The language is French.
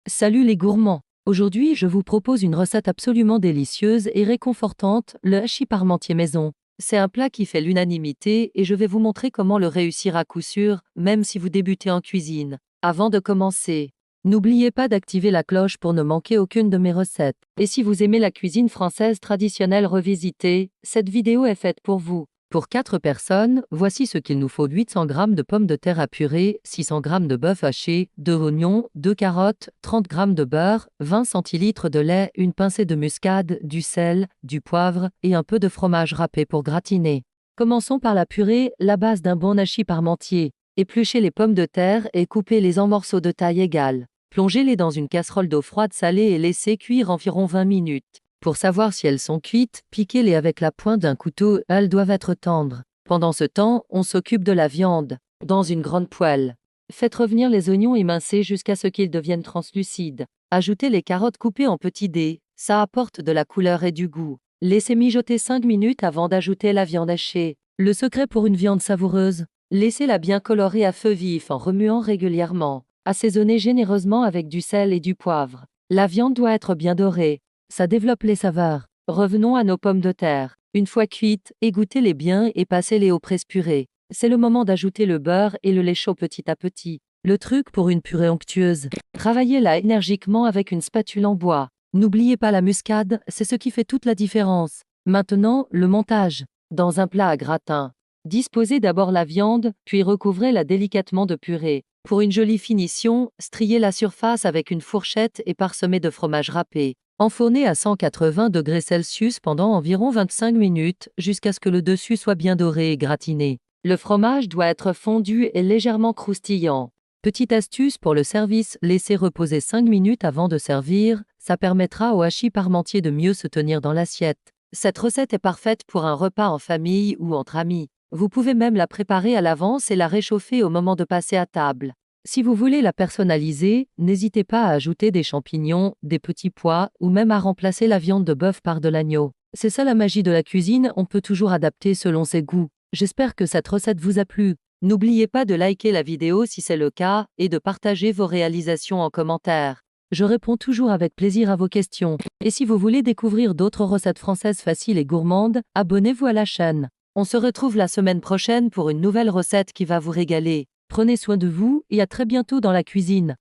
Salut les gourmands! Aujourd'hui, je vous propose une recette absolument délicieuse et réconfortante, le hachis parmentier maison. C'est un plat qui fait l'unanimité et je vais vous montrer comment le réussir à coup sûr, même si vous débutez en cuisine. Avant de commencer, n'oubliez pas d'activer la cloche pour ne manquer aucune de mes recettes. Et si vous aimez la cuisine française traditionnelle revisitée, cette vidéo est faite pour vous. Pour 4 personnes, voici ce qu'il nous faut: 800 g de pommes de terre à purée, 600 g de bœuf haché, 2 oignons, 2 carottes, 30 g de beurre, 20 centilitres de lait, une pincée de muscade, du sel, du poivre et un peu de fromage râpé pour gratiner. Commençons par la purée, la base d'un bon hachis parmentier. Épluchez les pommes de terre et coupez-les en morceaux de taille égale. Plongez-les dans une casserole d'eau froide salée et laissez cuire environ 20 minutes. Pour savoir si elles sont cuites, piquez-les avec la pointe d'un couteau, elles doivent être tendres. Pendant ce temps, on s'occupe de la viande. Dans une grande poêle, faites revenir les oignons émincés jusqu'à ce qu'ils deviennent translucides. Ajoutez les carottes coupées en petits dés, ça apporte de la couleur et du goût. Laissez mijoter 5 minutes avant d'ajouter la viande hachée. Le secret pour une viande savoureuse: laissez-la bien colorer à feu vif en remuant régulièrement. Assaisonnez généreusement avec du sel et du poivre. La viande doit être bien dorée. Ça développe les saveurs. Revenons à nos pommes de terre. Une fois cuites, égouttez-les bien et passez-les au presse-purée. C'est le moment d'ajouter le beurre et le lait chaud petit à petit. Le truc pour une purée onctueuse: travaillez-la énergiquement avec une spatule en bois. N'oubliez pas la muscade, c'est ce qui fait toute la différence. Maintenant, le montage. Dans un plat à gratin, disposez d'abord la viande, puis recouvrez-la délicatement de purée. Pour une jolie finition, striez la surface avec une fourchette et parsemez de fromage râpé. Enfournez à 180 degrés Celsius pendant environ 25 minutes, jusqu'à ce que le dessus soit bien doré et gratiné. Le fromage doit être fondu et légèrement croustillant. Petite astuce pour le service: laissez reposer 5 minutes avant de servir, ça permettra au hachis parmentier de mieux se tenir dans l'assiette. Cette recette est parfaite pour un repas en famille ou entre amis. Vous pouvez même la préparer à l'avance et la réchauffer au moment de passer à table. Si vous voulez la personnaliser, n'hésitez pas à ajouter des champignons, des petits pois ou même à remplacer la viande de bœuf par de l'agneau. C'est ça la magie de la cuisine, on peut toujours adapter selon ses goûts. J'espère que cette recette vous a plu. N'oubliez pas de liker la vidéo si c'est le cas et de partager vos réalisations en commentaire. Je réponds toujours avec plaisir à vos questions. Et si vous voulez découvrir d'autres recettes françaises faciles et gourmandes, abonnez-vous à la chaîne. On se retrouve la semaine prochaine pour une nouvelle recette qui va vous régaler. Prenez soin de vous et à très bientôt dans la cuisine.